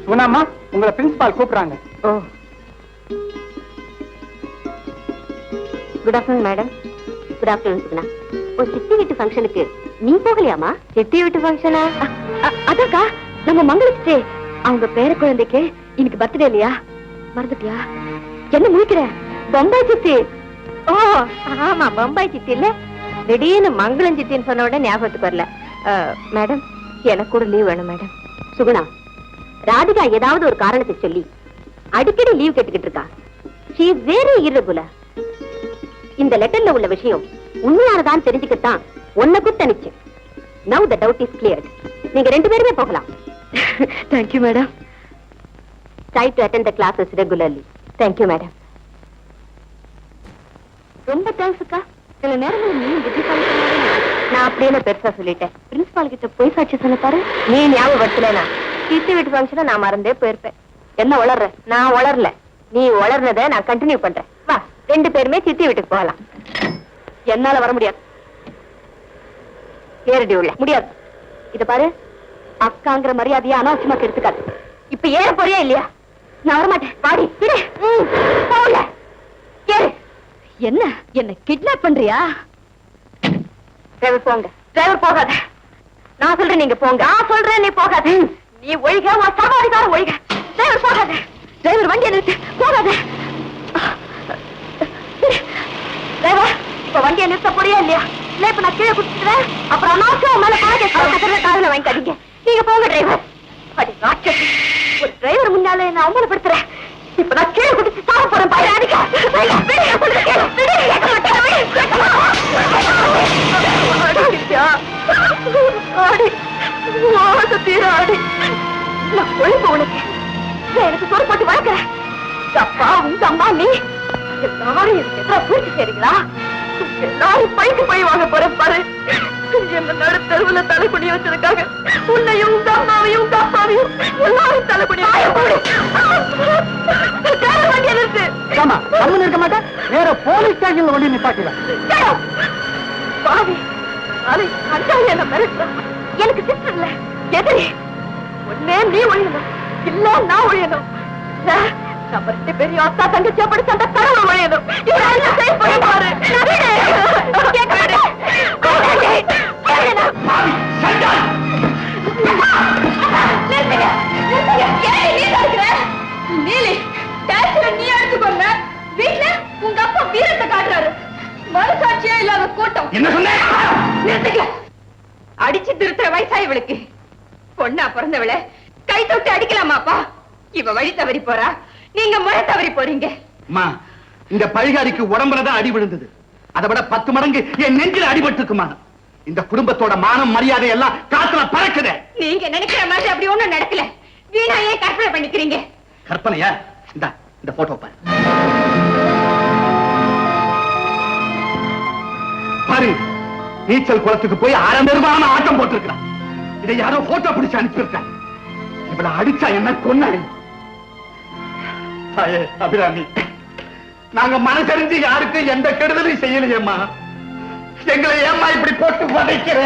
சுகுணாம்மா, உங்களை பிரின்சிபால் கூப்பிடுறாங்க. ஓ, good afternoon madam. Good afternoon Suguna. ஒரு சித்தி வீட்டு ஃபங்க்ஷனுக்கு நீ போகலையாமா? சித்தி வீட்டு ஃபங்க்ஷனா? அதாக்கா, நம்ம மங்கள அவங்க பேர குழந்தைக்கு இன்னைக்கு பர்த்டே இல்லையா? மறந்துட்டியா? என்ன முடிக்கிற? பம்பாய் சித்தி. ஓ ஆமா, பம்பாய் சித்தி இல்ல. திடீர்னு மங்களம் சித்தின்னு சொன்ன உடனே ஞாபகத்துக்கு வரல. மேடம், எனக்கு கூட லீவ் வேணும் மேடம். சுகுணா, ராதிகா ஏதாவது ஒரு காரணத்தை சொல்லி அடிக்கடி லீவ் கேட்டுக்கிட்டு இருக்கா. she is very irregular. இந்த லெட்டர்ல உள்ள விஷயம் உண்மையானதான் தெரிஞ்சுக்கத்தான் உன்னை கூப்பிட்டு. now the doubt is cleared. நீங்க ரெண்டு பேருமே போகலாம். thank you madam. try to attend the classes regularly. thank you madam. ரொம்ப தேங்க்ஸ் அக்கா. சில நேரங்கள் நீ நான் அப்படியே பெருசா சொல்லிட்டேன். பிரின்சிபால் கிட்ட போய் சாட்சி சொல்ல பாரு. நீ ஞாபகப்படுத்தலனா சித்தி வீட்டு ஃபங்க்ஷனை நான் மறந்தே போயிருப்பேன். என்ன வளர்ற? நான் வளரல, நீ வளர்னதை நான் கண்டினியூ பண்றேன். வா, ரெண்டு பேருமே சித்தி வீட்டுக்கு போகலாம். என்னால வர முடியாது. ஏறடி உள்ள முடியாது. இத பாரு, அக்காங்கிற மரியாதையா அனாவசியமா எடுத்துக்காது. இப்ப ஏற போறியா இல்லையா? நான் வரமாட்டேன். வாடி போகல. ஏறு. என்ன என்ன கிட்னாப் பண்றியா? டிரைவர் போங்க. டிரைவர் போகாத. நான் சொல்றேன் நீங்க போங்க. நான் சொல்றேன் நீ போகாத. நீ ஒழிக, உன் சவாரிக்கார ஒழிக. டிரைவர் போகாத. டிரைவர் வண்டியை நிறுத்து. போகாத. டிரைவர், இப்ப வண்டியை நிறுத்த போறியா இல்லையா? இல்ல இப்ப நான் கீழே குடிச்சிட்டுறேன். அப்புறம் அனாவசியம் மேல காதுல வாங்கிக்காதீங்க. நீங்க போங்க டிரைவர். அடி ராட்சசி, ஒரு டிரைவர் முன்னால என்ன அவமானப்படுத்துறேன். இப்ப நான் கீழே குடிச்சு சாக போறேன். பாரு உனக்கு எனக்கு சொல் போட்டு வளர்க்கிறேன். அப்பா, உங்க அம்மா, நீ எல்லாரும் எனக்கு எதிராக பூச்சி செய்றீங்களா? எல்லாரும் பைக்கு போய் வாங்க போறேன் பாரு. என்ன நடு தெருவுல தலைக்குடி வச்சதுக்காக உன்னையும் உங்க அம்மாவையும் உங்க அப்பாவையும் எல்லாரும் தலைக்குடி இருக்க மாட்டேன். வேற போலீஸ் ஸ்டேஷன்ல கொண்டு நிப்பாட்டிடுவேன். எனக்கு சிஸ்டர் இல்ல, எதிரி. ஒன்னே நீ ஒழியணும், இல்ல நான் ஒழியணும். நம்ம ரெண்டு பெரிய அக்கா தங்கச்சியா படிச்ச அந்த கடவுள் ஒழியணும். பாரு நீ எடுத்துக்கொண்ட வீட்டுல உங்க அப்பா வீரத்தை காட்டுறாரு. மறுசாட்சியா இல்லாத கூட்டம். என்ன சொன்ன? அடிச்சு திருத்துற வயசா இவளுக்கு. பொண்ணா பிறந்தவள கை தொட்டு அடிக்கலாமாப்பா? இவ வழி தவறி போறா, நீங்க முறை தவறி போறீங்க. இந்த பழிகாரிக்கு உடம்புலதான் அடி விழுந்தது. அதை விட 10 மடங்கு என் நெஞ்சில அடிபட்டு இருக்குமா. இந்த குடும்பத்தோட மானம் மரியாதை எல்லாம் காத்துல பறக்குது. நீங்க நினைக்கிற மாதிரி அப்படி ஒண்ணும் நடக்கல. வீணா ஏன் கற்பனை பண்ணிக்கிறீங்க? கற்பனையா? இந்த போட்டோ பாரு. பாரு, நீச்சல் குளத்துக்கு போய் அரம்பெருமான ஆட்டம் போட்டிருக்கிறான். இதை யாரோ போட்டோ பிடிச்சு அனுப்பியிருக்காங்க. இவளை அடிச்சா என்ன கொன்ன? அபிராமி, நாங்க மனசறிஞ்சு யாருக்கு எந்த கெடுதலையும் செய்யலையேம்மா. எங்களை ஏம்மா இப்படி போட்டு பதைக்கிற?